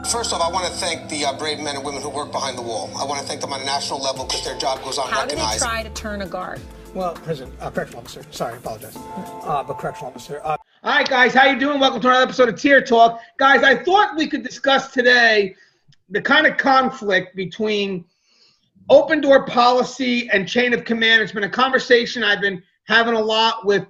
First off, I want to thank the brave men and women who work behind the wall. I want to thank them on a national level because their job goes unrecognized. How do they try to turn a guard? Well, correctional officer. Sorry, I apologize. But correctional officer. All right, guys, how you doing? Welcome to another episode of Tier Talk. Guys, I thought we could discuss today the kind of conflict between open door policy and chain of command. It's been a conversation I've been having a lot with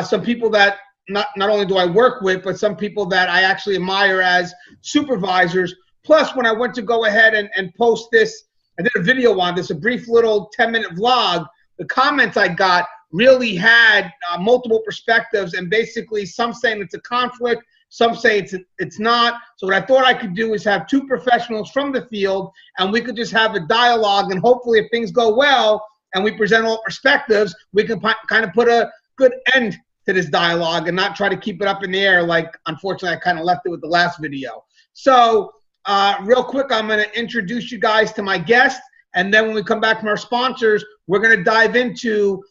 some people that not only do I work with, but some people that I actually admire as supervisors. Plus, when I went to go ahead and post this, I did a video on this, a brief little 10-minute vlog. The comments I got really had multiple perspectives, and basically some saying it's a conflict, some say it's not. So what I thought I could do is have two professionals from the field, and we could just have a dialogue, and hopefully if things go well and we present all perspectives, we can kind of put a good end to this dialogue and not try to keep it up in the air like, unfortunately, I kind of left it with the last video. So real quick, I'm going to introduce you guys to my guest, and then when we come back from our sponsors, we're going to dive into,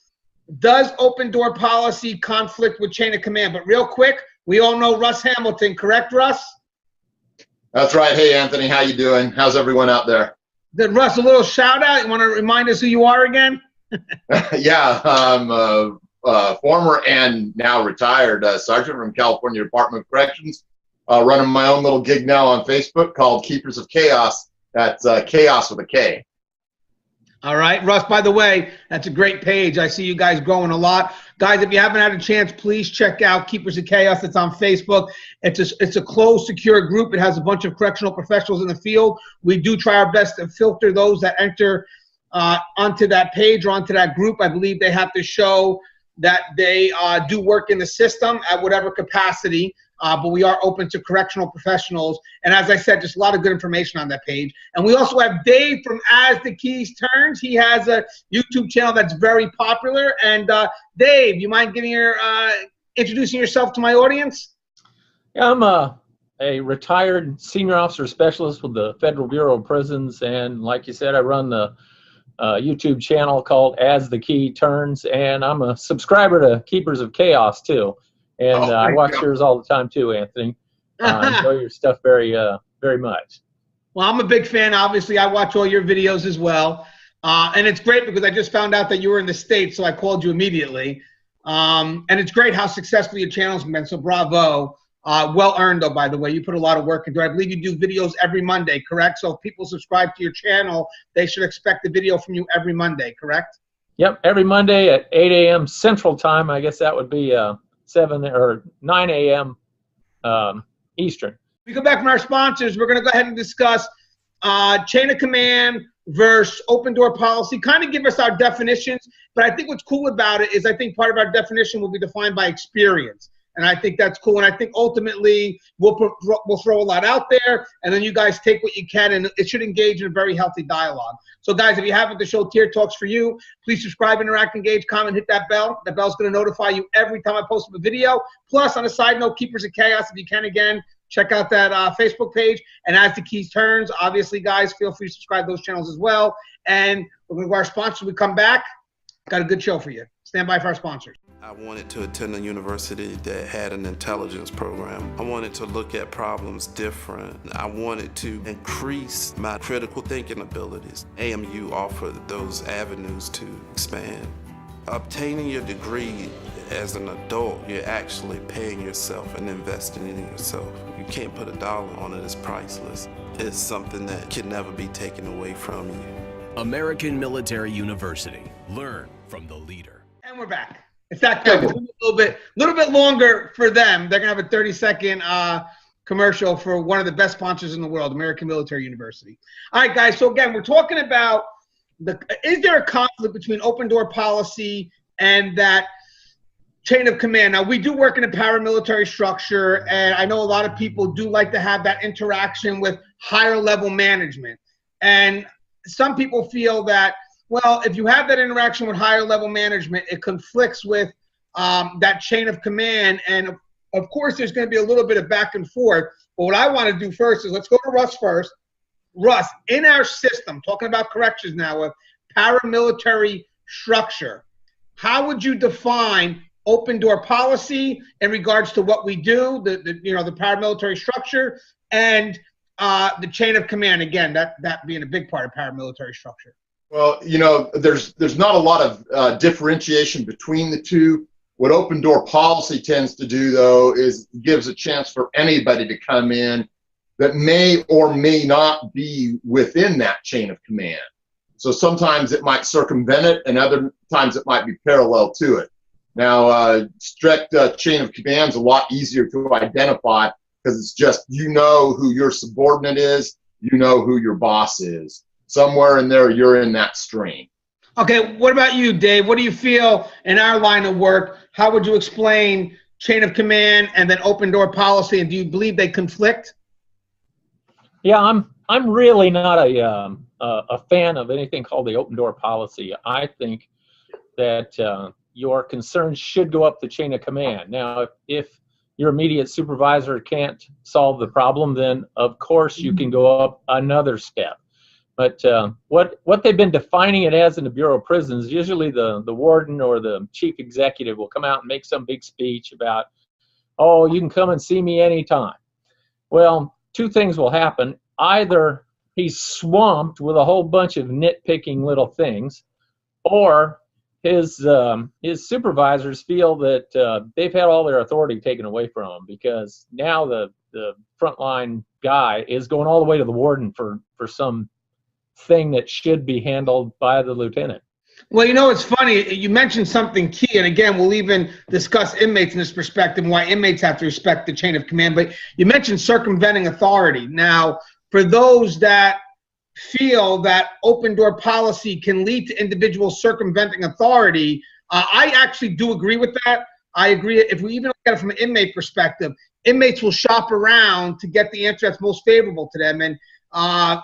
does open door policy conflict with chain of command? But real quick, we all know Russ Hamilton, correct, Russ? That's right. Hey, Anthony, how you doing? How's everyone out there? Good. Russ, a little shout out. You want to remind us who you are again? Yeah, I'm former and now retired sergeant from California Department of Corrections, running my own little gig now on Facebook called Keepers of Chaos. That's chaos with a K. All right, Russ, by the way, that's a great page. I see you guys growing a lot. Guys, if you haven't had a chance, please check out Keepers of Chaos. It's on Facebook. It's a closed, secure group. It has a bunch of correctional professionals in the field. We do try our best to filter those that enter onto that page or onto that group. I believe they have to show that they do work in the system at whatever capacity. But we are open to correctional professionals. And as I said, just a lot of good information on that page. And we also have Dave from As the Keys Turns. He has a YouTube channel that's very popular. And Dave, you mind introducing yourself to my audience? Yeah, I'm a retired senior officer specialist with the Federal Bureau of Prisons. And like you said, I run the YouTube channel called As the Key Turns. And I'm a subscriber to Keepers of Chaos, too. And I watch yours all the time too, Anthony. Enjoy your stuff very, very much. Well, I'm a big fan. Obviously, I watch all your videos as well. And it's great because I just found out that you were in the States, so I called you immediately. And it's great how successful your channel's been, so bravo. Well earned, though, by the way. You put a lot of work into it. I believe you do videos every Monday, correct? So if people subscribe to your channel, they should expect a video from you every Monday, correct? Yep, every Monday at 8 a.m. Central Time. I guess that would be 7 or 9 a.m. Eastern. We come back from our sponsors. We're going to go ahead and discuss chain of command versus open door policy. Kind of give us our definitions, but I think what's cool about it is I think part of our definition will be defined by experience. And I think that's cool. And I think ultimately we'll throw a lot out there, and then you guys take what you can, and it should engage in a very healthy dialogue. So guys, if you haven't, the show Tier Talks for you. Please subscribe, interact, engage, comment, hit that bell. That bell's going to notify you every time I post a video. Plus, on a side note, Keepers of Chaos, if you can, again, check out that Facebook page. And As the Keys Turns, obviously, guys, feel free to subscribe to those channels as well. And we're going to go to our sponsors. When we come back, got a good show for you. Stand by for our sponsors. I wanted to attend a university that had an intelligence program. I wanted to look at problems different. I wanted to increase my critical thinking abilities. AMU offered those avenues to expand. Obtaining your degree as an adult, you're actually paying yourself and investing in yourself. You can't put a dollar on it. It's priceless. It's something that can never be taken away from you. American Military University. Learn from the leader. And we're back. It's that quick. It's a little bit longer for them. They're gonna have a 30-second commercial for one of the best sponsors in the world, American Military University. All right, guys. So again, we're talking about is there a conflict between open door policy and that chain of command? Now, we do work in a paramilitary structure, and I know a lot of people do like to have that interaction with higher level management. And some people feel that, well, if you have that interaction with higher level management, it conflicts with that chain of command. And of course, there's going to be a little bit of back and forth. But what I want to do first is let's go to Russ first. Russ, in our system, talking about corrections now, with paramilitary structure, how would you define open door policy in regards to what we do, the paramilitary structure, and the chain of command? Again, that being a big part of paramilitary structure. Well, there's not a lot of differentiation between the two. What open door policy tends to do, though, is gives a chance for anybody to come in that may or may not be within that chain of command. So sometimes it might circumvent it, and other times it might be parallel to it. Now, strict chain of command is a lot easier to identify because it's just who your subordinate is, who your boss is. Somewhere in there, you're in that stream. Okay, what about you, Dave? What do you feel in our line of work? How would you explain chain of command and then open door policy? And do you believe they conflict? Yeah, I'm really not a fan of anything called the open door policy. I think that your concerns should go up the chain of command. Now, if your immediate supervisor can't solve the problem, then of course you can go up another step. But what they've been defining it as in the Bureau of Prisons, usually the warden or the chief executive will come out and make some big speech about, oh, you can come and see me anytime. Well, two things will happen. Either he's swamped with a whole bunch of nitpicking little things, or his supervisors feel that they've had all their authority taken away from them because now the frontline guy is going all the way to the warden for some thing that should be handled by the lieutenant. Well, it's funny. You mentioned something key, and again, we'll even discuss inmates in this perspective and why inmates have to respect the chain of command. But you mentioned circumventing authority. Now, for those that feel that open door policy can lead to individuals circumventing authority, I actually do agree with that. I agree. If we even look at it from an inmate perspective, inmates will shop around to get the answer that's most favorable to them. And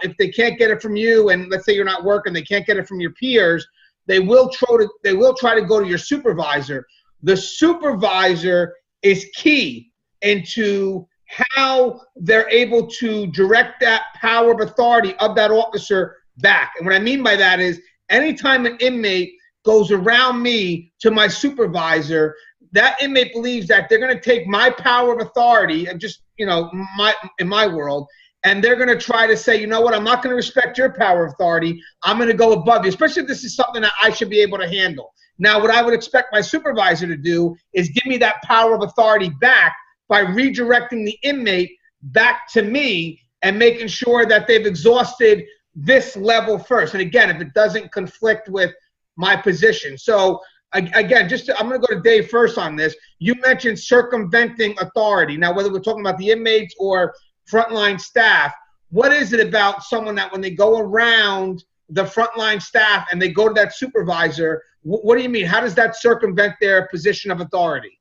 if they can't get it from you, and let's say you're not working, they can't get it from your peers, they will try to go to your supervisor. The supervisor is key into how they're able to direct that power of authority of that officer back. And what I mean by that is anytime an inmate goes around me to my supervisor, that inmate believes that they're going to take my power of authority and just, in my world, and they're going to try to say, you know what, I'm not going to respect your power of authority. I'm going to go above you, especially if this is something that I should be able to handle. Now, what I would expect my supervisor to do is give me that power of authority back by redirecting the inmate back to me and making sure that they've exhausted this level first. And again, if it doesn't conflict with my position. So again, I'm going to go to Dave first on this. You mentioned circumventing authority. Now, whether we're talking about the inmates or frontline staff, what is it about someone that when they go around the frontline staff and they go to that supervisor, what do you mean? How does that circumvent their position of authority?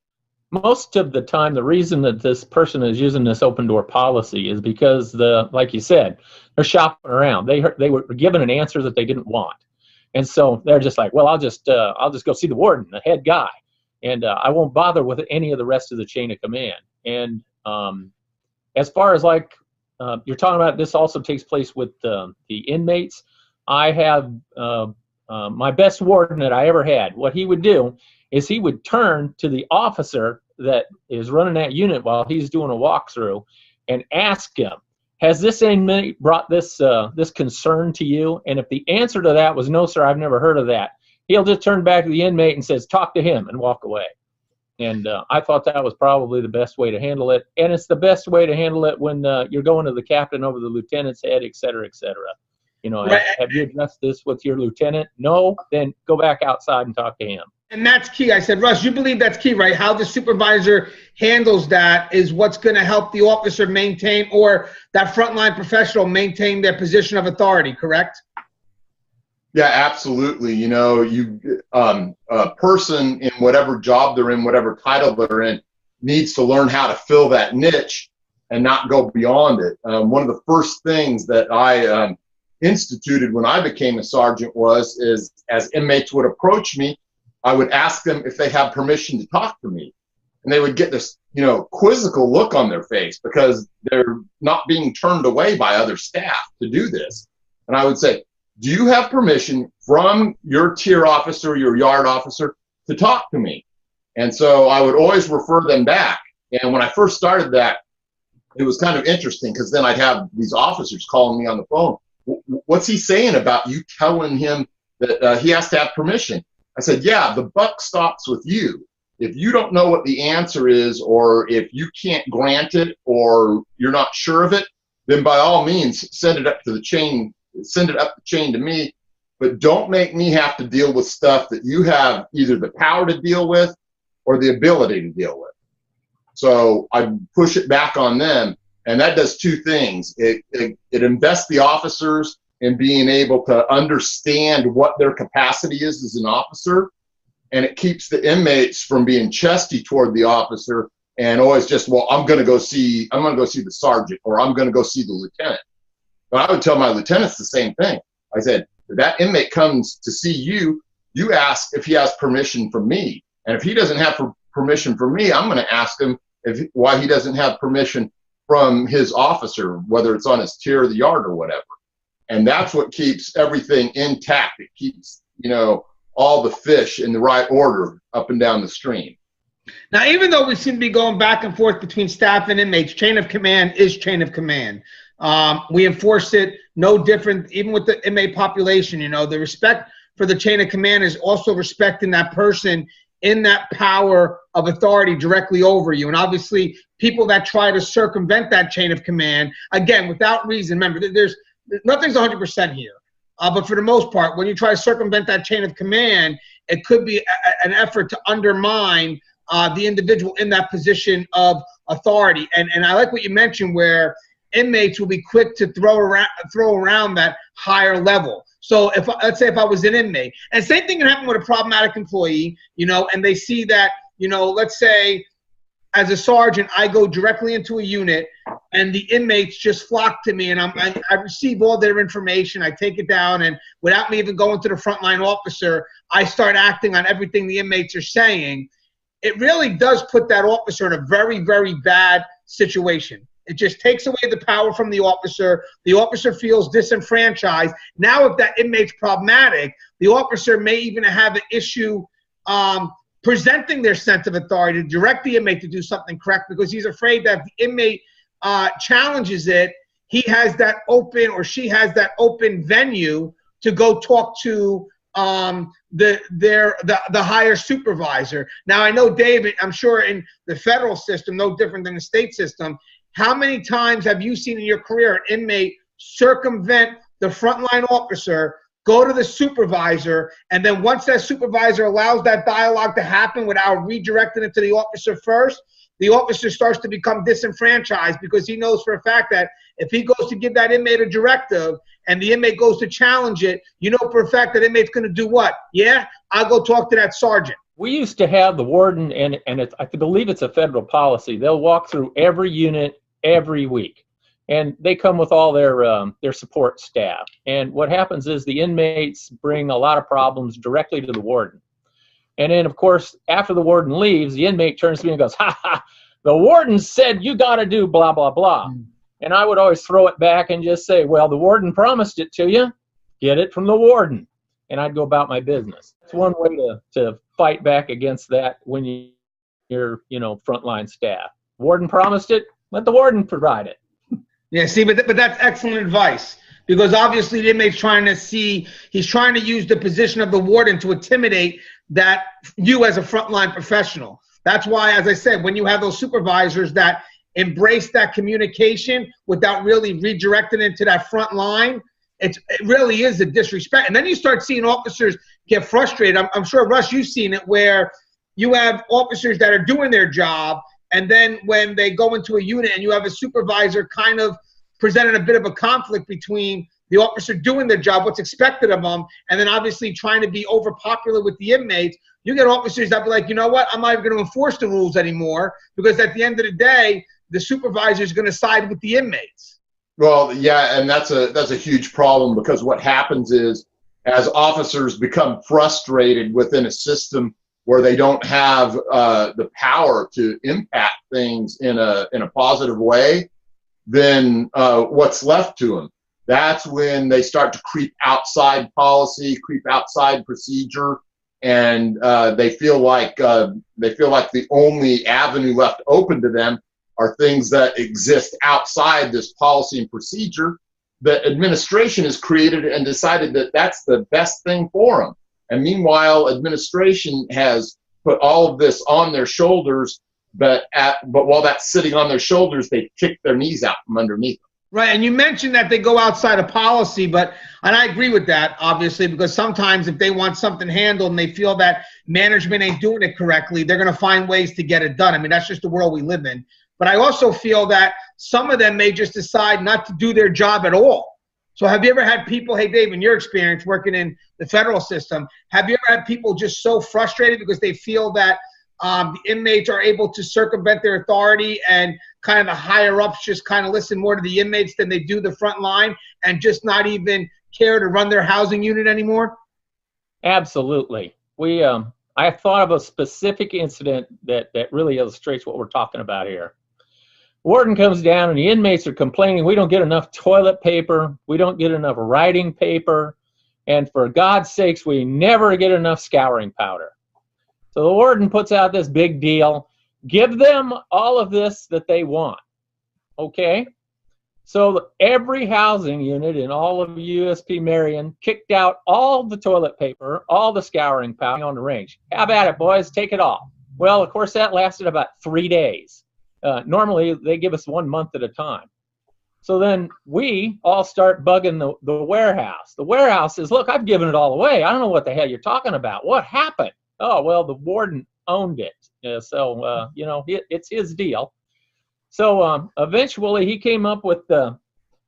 Most of the time, the reason that this person is using this open door policy is because like you said, they're shopping around. They were given an answer that they didn't want. And so they're just like, well, I'll just go see the warden, the head guy, and I won't bother with any of the rest of the chain of command. And as far as you're talking about, this also takes place with the inmates. I have my best warden that I ever had. What he would do is he would turn to the officer that is running that unit while he's doing a walkthrough and ask him, has this inmate brought this concern to you? And if the answer to that was no, sir, I've never heard of that, he'll just turn back to the inmate and says, talk to him, and walk away. And I thought that was probably the best way to handle it. And it's the best way to handle it when you're going to the captain over the lieutenant's head, et cetera, et cetera. Have you addressed this with your lieutenant? No? Then go back outside and talk to him. And that's key. I said, Russ, you believe that's key, right? How the supervisor handles that is what's going to help the officer maintain, or that frontline professional maintain their position of authority, correct? Yeah, absolutely. A person in whatever job they're in, whatever title they're in, needs to learn how to fill that niche and not go beyond it. One of the first things that I instituted when I became a sergeant is as inmates would approach me, I would ask them if they had permission to talk to me. And they would get this, quizzical look on their face because they're not being turned away by other staff to do this. And I would say, do you have permission from your tier officer, your yard officer, to talk to me? And so I would always refer them back. And when I first started that, it was kind of interesting because then I'd have these officers calling me on the phone. What's he saying about you telling him that he has to have permission? I said, yeah, the buck stops with you. If you don't know what the answer is, or if you can't grant it, or you're not sure of it, then by all means send it up the chain to me. But don't make me have to deal with stuff that you have either the power to deal with or the ability to deal with. So I push it back on them, and that does two things. It invests the officers in being able to understand what their capacity is as an officer, and it keeps the inmates from being chesty toward the officer and always just, well, I'm going to go see the sergeant, or I'm going to go see the lieutenant. But I would tell my lieutenants the same thing. I said, if that inmate comes to see you, you ask if he has permission from me. And if he doesn't have permission from me, I'm going to ask him why he doesn't have permission from his officer, whether it's on his tier of the yard or whatever. And that's what keeps everything intact. It keeps, all the fish in the right order up and down the stream. Now, even though we seem to be going back and forth between staff and inmates, chain of command is chain of command. We enforce it no different, even with the inmate population. The respect for the chain of command is also respecting that person in that power of authority directly over you. And obviously, people that try to circumvent that chain of command, again, without reason, remember, nothing's 100% here. But for the most part, when you try to circumvent that chain of command, it could be an effort to undermine the individual in that position of authority. And I like what you mentioned, where inmates will be quick to throw around that higher level. So let's say if I was an inmate, and same thing can happen with a problematic employee, and they see that, let's say as a sergeant, I go directly into a unit and the inmates just flock to me, and I receive all their information. I take it down, and without me even going to the frontline officer, I start acting on everything the inmates are saying. It really does put that officer in a very, very bad situation. It just takes away the power from the officer. The officer feels disenfranchised. Now, if that inmate's problematic, the officer may even have an issue presenting their sense of authority to direct the inmate to do something correct, because he's afraid that if the inmate challenges it, he has that open, or she has that open venue to go talk to the higher supervisor. Now, I know, David, I'm sure in the federal system, no different than the state system, how many times have you seen in your career an inmate circumvent the frontline officer, go to the supervisor, and then once that supervisor allows that dialogue to happen without redirecting it to the officer first, the officer starts to become disenfranchised, because he knows for a fact that if he goes to give that inmate a directive and the inmate goes to challenge it, for a fact that inmate's going to do what? Yeah, I'll go talk to that sergeant. We used to have the warden, and I believe it's a federal policy. They'll walk through every unit every week, and they come with all their support staff. And what happens is the inmates bring a lot of problems directly to the warden. And then, of course, after the warden leaves, the inmate turns to me and goes, "Ha ha, the warden said you got to do blah, blah, blah." And I would always throw it back and just say, well, the warden promised it to you. Get it from the warden. And I'd go about my business. It's one way to fight back against that when you're, frontline staff. Warden promised it. Let the warden provide it. Yeah, see, but that's excellent advice, because obviously the inmate's he's trying to use the position of the warden to intimidate that you as a frontline professional. That's why, as I said, when you have those supervisors that embrace that communication without really redirecting it to that front line, it really is a disrespect. And then you start seeing officers get frustrated. I'm sure, Russ, you've seen it, where you have officers that are doing their job, and then when they go into a unit and you have a supervisor kind of presenting a bit of a conflict between the officer doing their job, what's expected of them, and then obviously trying to be over popular with the inmates, you get officers that be like, you know what, I'm not even going to enforce the rules anymore, because at the end of the day, the supervisor is going to side with the inmates. Well, yeah, and that's a huge problem, because what happens is, as officers become frustrated within a system where they don't have the power to impact things in a positive way, then what's left to them? That's when they start to creep outside policy, creep outside procedure, and they feel like the only avenue left open to them are things that exist outside this policy and procedure that administration has created and decided that that's the best thing for them. And meanwhile, administration has put all of this on their shoulders, but while that's sitting on their shoulders, they kick their knees out from underneath them. Right, and you mentioned that they go outside of policy, and I agree with that, obviously, because sometimes if they want something handled and they feel that management ain't doing it correctly, they're going to find ways to get it done. I mean, that's just the world we live in. But I also feel that some of them may just decide not to do their job at all. So have you ever had people, hey, Dave, in your experience working in the federal system, have you ever had people just so frustrated because they feel that the inmates are able to circumvent their authority and kind of the higher ups just kind of listen more to the inmates than they do the front line and just not even care to run their housing unit anymore? Absolutely. I thought of a specific incident that really illustrates what we're talking about here. Warden comes down and the inmates are complaining, we don't get enough toilet paper, we don't get enough writing paper, and for God's sakes, we never get enough scouring powder. So the warden puts out this big deal, give them all of this that they want, okay? So every housing unit in all of USP Marion kicked out all the toilet paper, all the scouring powder on the range. How about it, boys? Take it all. Well, of course, that lasted about 3 days. Normally, they give us 1 month at a time. So then we all start bugging the warehouse. The warehouse says, look, I've given it all away. I don't know what the hell you're talking about. What happened? Oh, well, the warden owned it. It's his deal. So eventually he came up with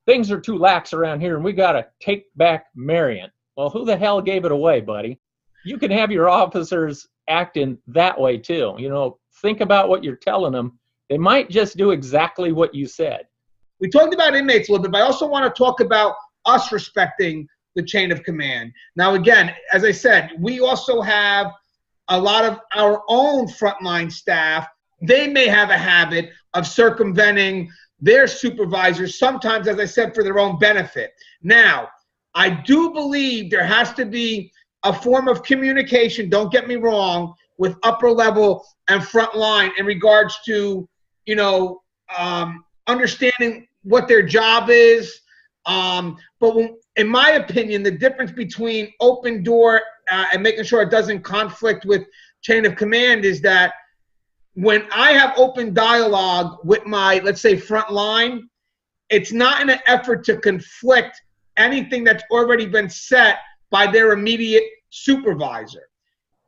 things are too lax around here and we got to take back Marion. Well, who the hell gave it away, buddy? You can have your officers acting that way too. Think about what you're telling them. They might just do exactly what you said. We talked about inmates a little bit, but I also want to talk about us respecting the chain of command. Now, again, as I said, we also have a lot of our own frontline staff. They may have a habit of circumventing their supervisors, sometimes, as I said, for their own benefit. Now, I do believe there has to be a form of communication, don't get me wrong, with upper level and frontline in regards to, understanding what their job is. But in my opinion, the difference between open door and making sure it doesn't conflict with chain of command is that when I have open dialogue with my, let's say, front line, it's not in an effort to conflict anything that's already been set by their immediate supervisor.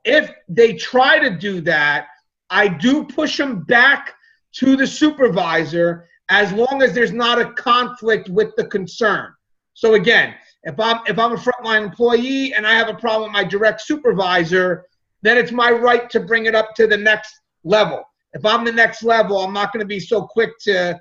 If they try to do that, I do push them back to the supervisor as long as there's not a conflict with the concern. So again, if I'm a frontline employee and I have a problem with my direct supervisor, then it's my right to bring it up to the next level. If I'm the next level, I'm not going to be so quick to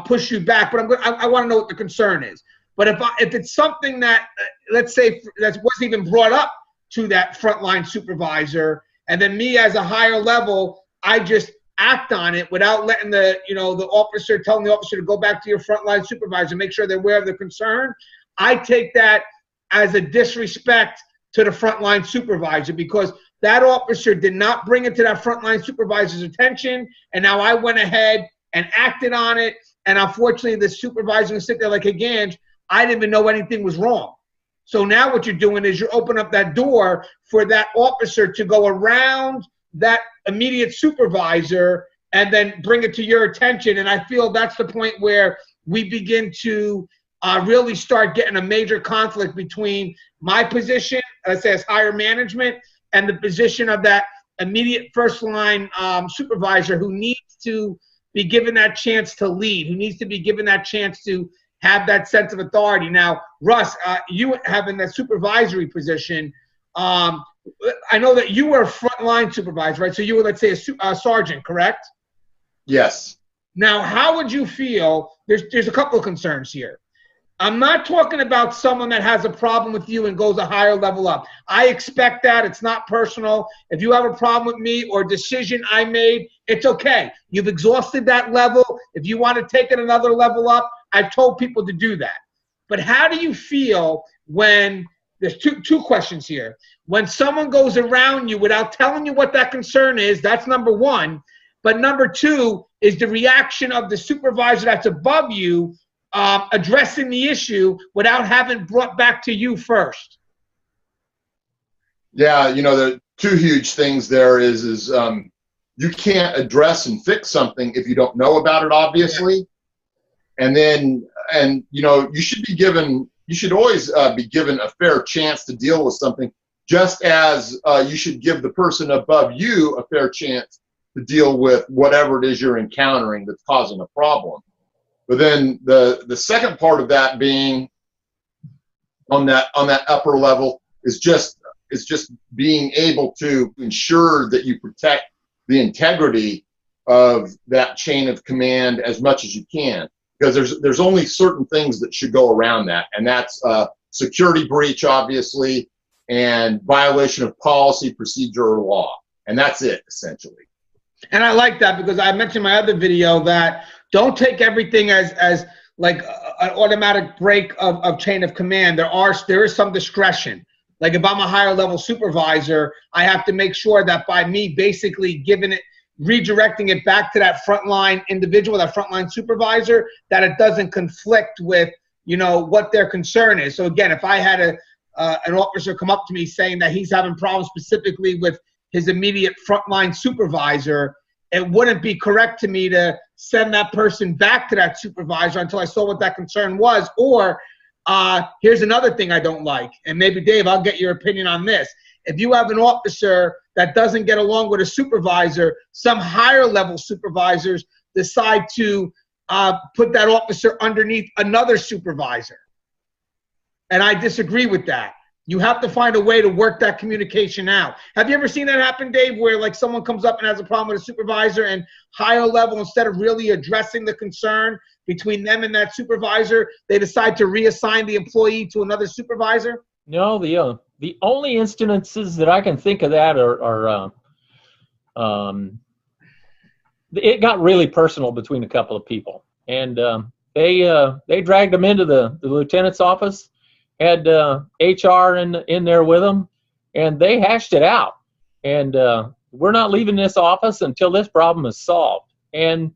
push you back, but I want to know what the concern is. But if it's something that, let's say, that wasn't even brought up to that frontline supervisor, and then me as a higher level, I just act on it without letting the officer, telling the officer to go back to your frontline supervisor, make sure they're aware of the concern. I take that as a disrespect to the frontline supervisor because that officer did not bring it to that frontline supervisor's attention, and now I went ahead and acted on it, and unfortunately the supervisor will sit there like, hey, Gangi, I didn't even know anything was wrong. So now what you're doing is you're opening up that door for that officer to go around that immediate supervisor and then bring it to your attention. And I feel that's the point where we begin to really start getting a major conflict between my position, let's say as higher management, and the position of that immediate first line supervisor who needs to be given that chance to lead, who needs to be given that chance to have that sense of authority. Now, Russ, you having that supervisory position, I know that you were a frontline supervisor, right? So you were, let's say, a sergeant, correct? Yes. Now, how would you feel? There's a couple of concerns here. I'm not talking about someone that has a problem with you and goes a higher level up. I expect that. It's not personal. If you have a problem with me or a decision I made, it's okay. You've exhausted that level. If you want to take it another level up, I've told people to do that. But how do you feel when there's two questions here? When someone goes around you without telling you what that concern is, that's number one. But number two is the reaction of the supervisor that's above you addressing the issue without having brought back to you first. Yeah, you know, the two huge things there is you can't address and fix something if you don't know about it, obviously. And then, you know, you should always be given a fair chance to deal with something, just as you should give the person above you a fair chance to deal with whatever it is you're encountering that's causing a problem. But then the second part of that being on that upper level is just being able to ensure that you protect the integrity of that chain of command as much as you can, because there's only certain things that should go around that, and that's security breach, obviously, and violation of policy, procedure, or law, and that's it essentially. And I like that, because I mentioned in my other video that don't take everything as like an automatic break of chain of command. There is some discretion. Like if I'm a higher level supervisor, I have to make sure that by me basically redirecting it back to that frontline individual, that frontline supervisor, that it doesn't conflict with, you know, what their concern is. So again, if I had an officer come up to me saying that he's having problems specifically with his immediate frontline supervisor, it wouldn't be correct to me to send that person back to that supervisor until I saw what that concern was. Or here's another thing I don't like, and maybe Dave, I'll get your opinion on this. If you have an officer that doesn't get along with a supervisor, some higher level supervisors decide to put that officer underneath another supervisor. And I disagree with that. You have to find a way to work that communication out. Have you ever seen that happen, Dave, where like someone comes up and has a problem with a supervisor, and higher level, instead of really addressing the concern between them and that supervisor, they decide to reassign the employee to another supervisor? No, the only instances that I can think of that are it got really personal between a couple of people, and they dragged them into the lieutenant's office, had HR in there with them, and they hashed it out. And we're not leaving this office until this problem is solved. And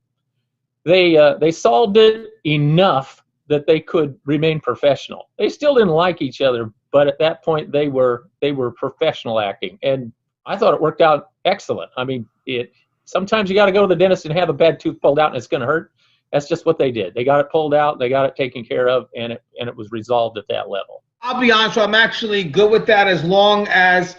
they solved it enough that they could remain professional. They still didn't like each other, but at that point they were professional acting, and I thought it worked out excellent. I mean, sometimes you got to go to the dentist and have a bad tooth pulled out, and it's going to hurt. That's just what they did. They got it pulled out, they got it taken care of, and it was resolved at that level. I'll be honest, I'm actually good with that, as long as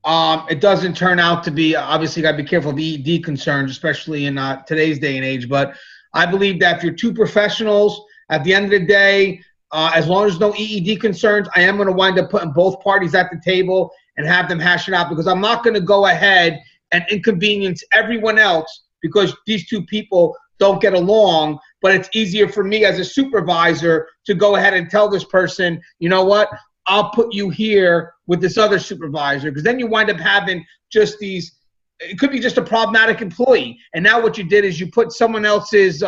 it doesn't turn out to be, obviously you got to be careful of EED concerns, especially in today's day and age. But I believe that if you're two professionals, at the end of the day, as long as there's no EED concerns, I am going to wind up putting both parties at the table and have them hash it out, because I'm not going to go ahead and inconvenience everyone else because these two people don't get along. But it's easier for me as a supervisor to go ahead and tell this person, you know what, I'll put you here with this other supervisor, because then you wind up having just these, it could be just a problematic employee. And now what you did is you put someone else's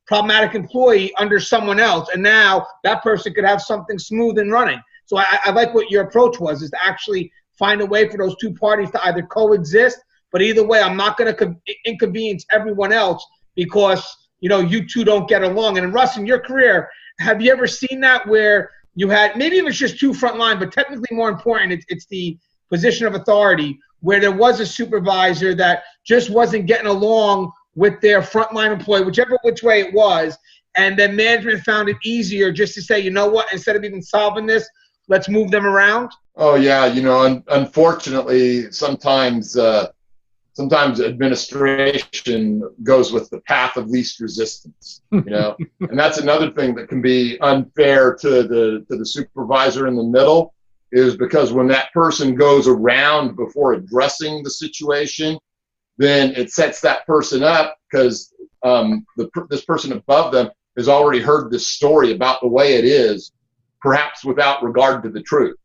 problematic employee under someone else, and now that person could have something smooth and running. So I like what your approach was, is to actually find a way for those two parties to either coexist, but either way, I'm not going to inconvenience everyone else because, you know, you two don't get along. And Russ, in your career, have you ever seen that where you had, maybe it was just two front line, but technically more important, it's the position of authority, where there was a supervisor that just wasn't getting along with their frontline employee, which way it was, and then management found it easier just to say, you know what, instead of even solving this, let's move them around? Oh yeah, you know, unfortunately, sometimes administration goes with the path of least resistance, you know, and that's another thing that can be unfair to the supervisor in the middle, is because when that person goes around before addressing the situation, then it sets that person up, because this person above them has already heard this story about the way it is, perhaps without regard to the truth,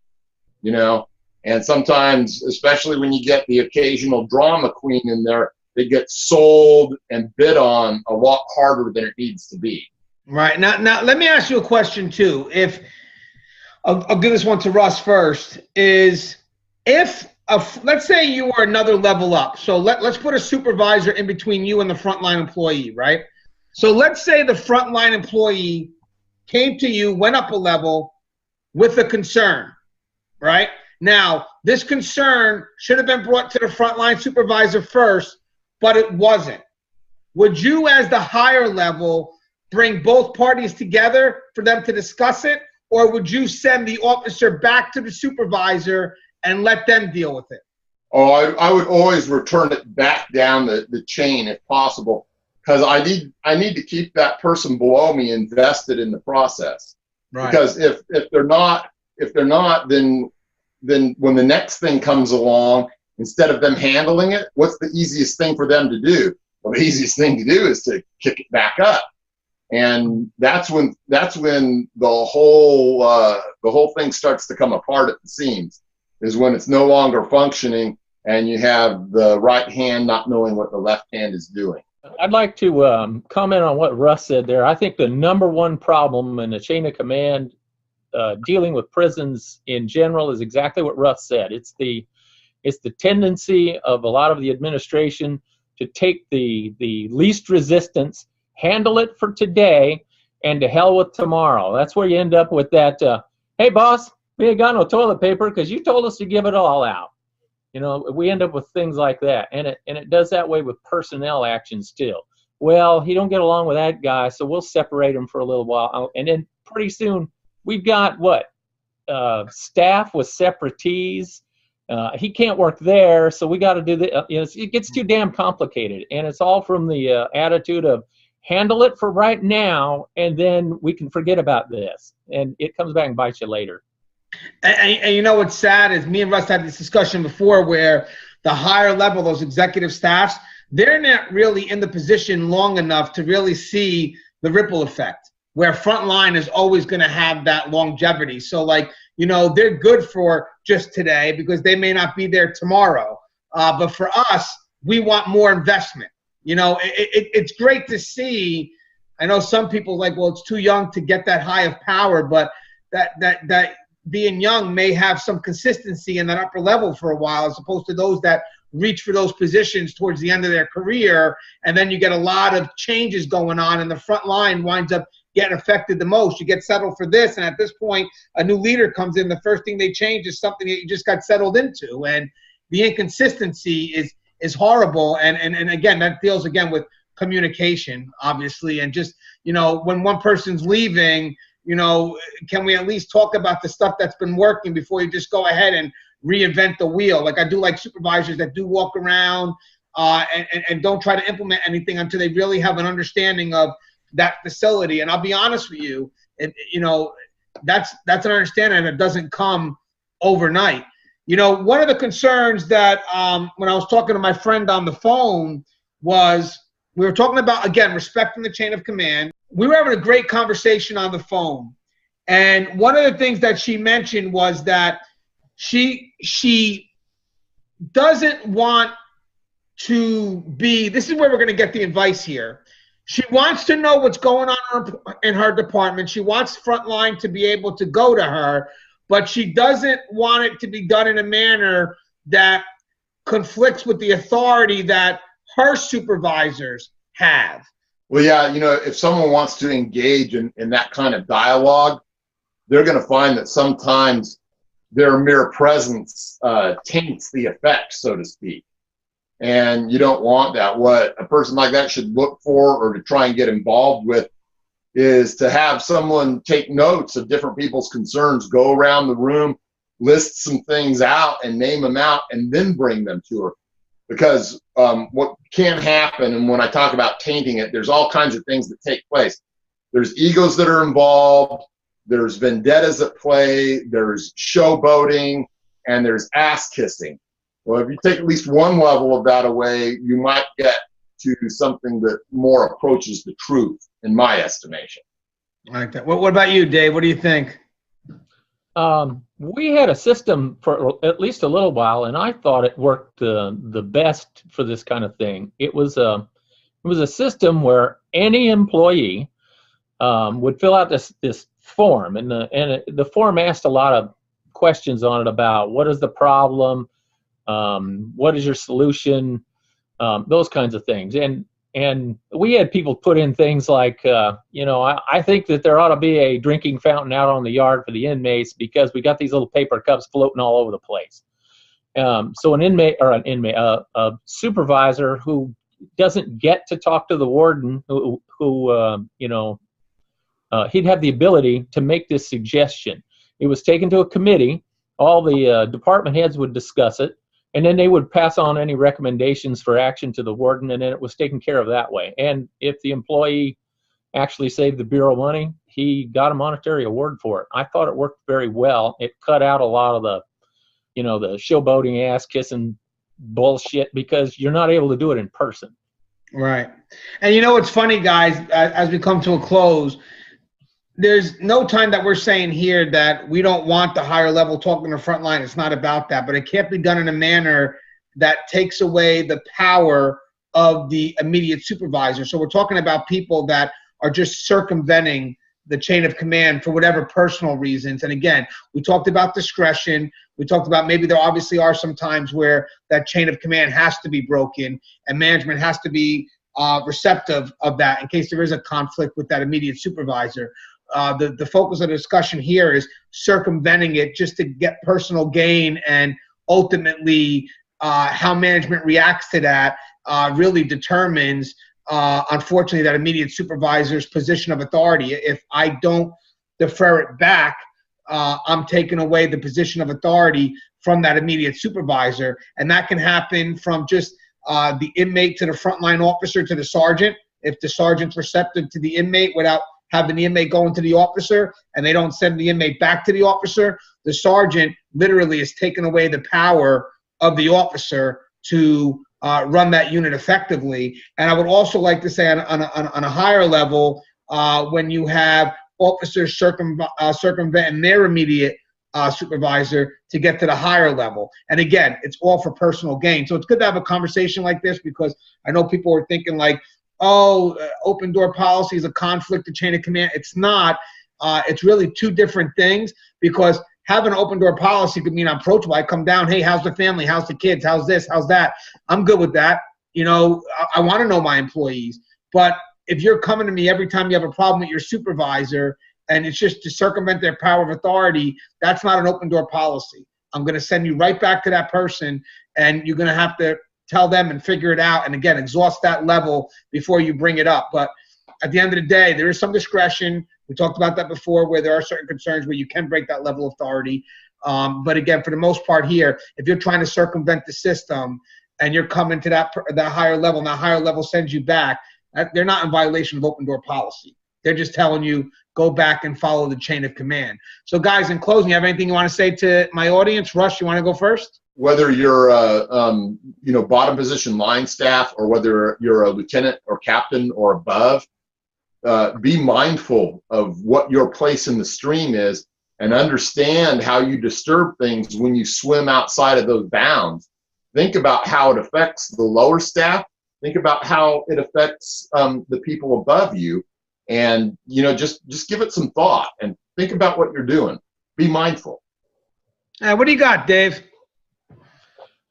you know. And sometimes, especially when you get the occasional drama queen in there, it gets sold and bid on a lot harder than it needs to be. Right. Now let me ask you a question too. If I'll give this one to Russ first, is if let's say you are another level up. So let's put a supervisor in between you and the frontline employee, right? So let's say the frontline employee came to you, went up a level with a concern, right? Now, this concern should have been brought to the frontline supervisor first, but it wasn't. Would you, as the higher level, bring both parties together for them to discuss it? Or would you send the officer back to the supervisor and let them deal with it? Oh, I would always return it back down the chain if possible, because I need to keep that person below me invested in the process. Right. Because if they're not, then when the next thing comes along, instead of them handling it, what's the easiest thing for them to do? Well, the easiest thing to do is to kick it back up, and that's when the whole thing starts to come apart at the seams. Is when it's no longer functioning, and you have the right hand not knowing what the left hand is doing. I'd like to comment on what Russ said there. I think the number one problem in the chain of command dealing with prisons in general is exactly what Russ said. It's the tendency of a lot of the administration to take the least resistance, handle it for today, and to hell with tomorrow. That's where you end up with that, hey, boss, we ain't got no toilet paper because you told us to give it all out. You know, we end up with things like that. And it does that way with personnel actions too. Well, he don't get along with that guy, so we'll separate him for a little while. And then pretty soon we've got staff with separatees. He can't work there, so we got to do the. It gets too damn complicated, and it's all from the attitude of handle it for right now, and then we can forget about this, and it comes back and bites you later. And you know what's sad is me and Russ had this discussion before where the higher level, those executive staffs, they're not really in the position long enough to really see the ripple effect, where frontline is always going to have that longevity. So they're good for just today because they may not be there tomorrow. But for us, we want more investment. It's great to see. I know some people well, it's too young to get that high of power, but that being young may have some consistency in that upper level for a while, as opposed to those that reach for those positions towards the end of their career, and then you get a lot of changes going on, and the front line winds up getting affected the most. You get settled for this, and at this point, a new leader comes in. The first thing they change is something that you just got settled into, and the inconsistency is horrible. And again, that deals again with communication, obviously, and just when one person's leaving. Can we at least talk about the stuff that's been working before you just go ahead and reinvent the wheel? I do like supervisors that do walk around and don't try to implement anything until they really have an understanding of that facility. And I'll be honest with you, that's an understanding that doesn't come overnight. One of the concerns that when I was talking to my friend on the phone was we were talking about, again, respecting the chain of command. We were having a great conversation on the phone. And one of the things that she mentioned was that she doesn't want to be, this is where we're going to get the advice here. She wants to know what's going on in her department. She wants frontline to be able to go to her, but she doesn't want it to be done in a manner that conflicts with the authority that her supervisors have. Well, yeah, if someone wants to engage in that kind of dialogue, they're going to find that sometimes their mere presence taints the effect, so to speak. And you don't want that. What a person like that should look for or to try and get involved with is to have someone take notes of different people's concerns, go around the room, list some things out and name them out, and then bring them to her. Because what can happen, and when I talk about tainting it, there's all kinds of things that take place. There's egos that are involved, there's vendettas at play, there's showboating, and there's ass kissing. Well, if you take at least one level of that away, you might get to something that more approaches the truth, in my estimation. I like that. What about you, Dave? What do you think? We had a system for at least a little while, and I thought it worked the best for this kind of thing. It was a system where any employee would fill out this form, and the form asked a lot of questions on it about what is the problem, What is your solution? Those kinds of things. And we had people put in things like, I think that there ought to be a drinking fountain out on the yard for the inmates because we got these little paper cups floating all over the place. So a supervisor who doesn't get to talk to the warden, he'd have the ability to make this suggestion. It was taken to a committee. All the department heads would discuss it, and then they would pass on any recommendations for action to the warden, and then it was taken care of that way. And if the employee actually saved the Bureau money, he got a monetary award for it. I thought it worked very well. It cut out a lot of the showboating, ass-kissing bullshit because you're not able to do it in person. Right. And you know what's funny, guys, as we come to a close, there's no time that we're saying here that we don't want the higher level talk in the front line. It's not about that, but it can't be done in a manner that takes away the power of the immediate supervisor. So we're talking about people that are just circumventing the chain of command for whatever personal reasons. And again, we talked about discretion. We talked about maybe there obviously are some times where that chain of command has to be broken and management has to be receptive of that in case there is a conflict with that immediate supervisor. The focus of the discussion here is circumventing it just to get personal gain, and ultimately how management reacts to that really determines unfortunately that immediate supervisor's position of authority. If I don't defer it back, I'm taking away the position of authority from that immediate supervisor, and that can happen from just the inmate to the frontline officer to the sergeant. If the sergeant's receptive to the inmate without having the inmate going to the officer, and they don't send the inmate back to the officer, the sergeant literally is taking away the power of the officer to run that unit effectively. And I would also like to say on a higher level, when you have officers circumventing their immediate supervisor to get to the higher level. And again, it's all for personal gain. So it's good to have a conversation like this because I know people are thinking like, oh, open door policy is a conflict of chain of command. It's not. It's really two different things, because having an open door policy could mean I'm approachable. I come down, hey, how's the family? How's the kids? How's this? How's that? I'm good with that. I want to know my employees. But if you're coming to me every time you have a problem with your supervisor and it's just to circumvent their power of authority, that's not an open door policy. I'm going to send you right back to that person, and you're going to have to tell them and figure it out. And again, exhaust that level before you bring it up. But at the end of the day, there is some discretion. We talked about that before, where there are certain concerns where you can break that level of authority. But again, for the most part here, if you're trying to circumvent the system and you're coming to that higher level, and that higher level sends you back, they're not in violation of open door policy. They're just telling you, go back and follow the chain of command. So guys, in closing, you have anything you want to say to my audience? Russ, you want to go first? Whether you're bottom position line staff, or whether you're a lieutenant or captain or above, be mindful of what your place in the stream is, and understand how you disturb things when you swim outside of those bounds. Think about how it affects the lower staff. Think about how it affects the people above you, and just give it some thought and think about what you're doing. Be mindful. What do you got, Dave?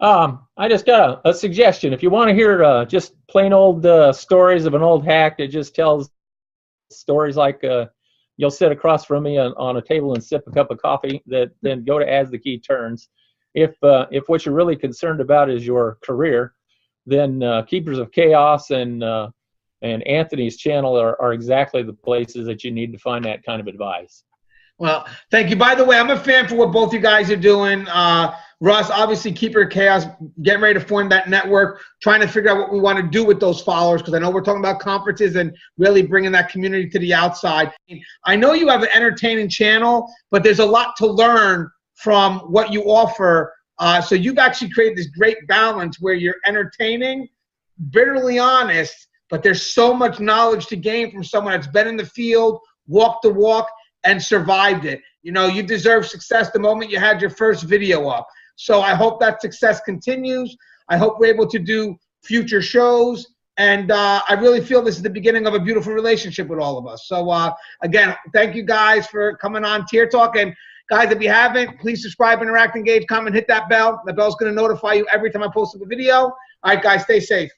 I just got a suggestion. If you want to hear just plain old stories of an old hack that just tells stories like you'll sit across from me on a table and sip a cup of coffee, then go to As the Key Turns. If what you're really concerned about is your career, then Keepers of Chaos and Anthony's channel are exactly the places that you need to find that kind of advice. Well, thank you. By the way, I'm a fan for what both you guys are doing. Russ, obviously, Keeper of Chaos, getting ready to form that network, trying to figure out what we want to do with those followers, because I know we're talking about conferences and really bringing that community to the outside. I know you have an entertaining channel, but there's a lot to learn from what you offer. So you've actually created this great balance where you're entertaining, bitterly honest, but there's so much knowledge to gain from someone that's been in the field, walked the walk, and survived it. You deserve success the moment you had your first video up. So I hope that success continues. I hope we're able to do future shows. And I really feel this is the beginning of a beautiful relationship with all of us. So again, thank you guys for coming on Tier Talk. And Guys, if you haven't, please subscribe, interact, engage, comment, hit that bell. The bell's going to notify you every time I post a video. All right, guys, stay safe.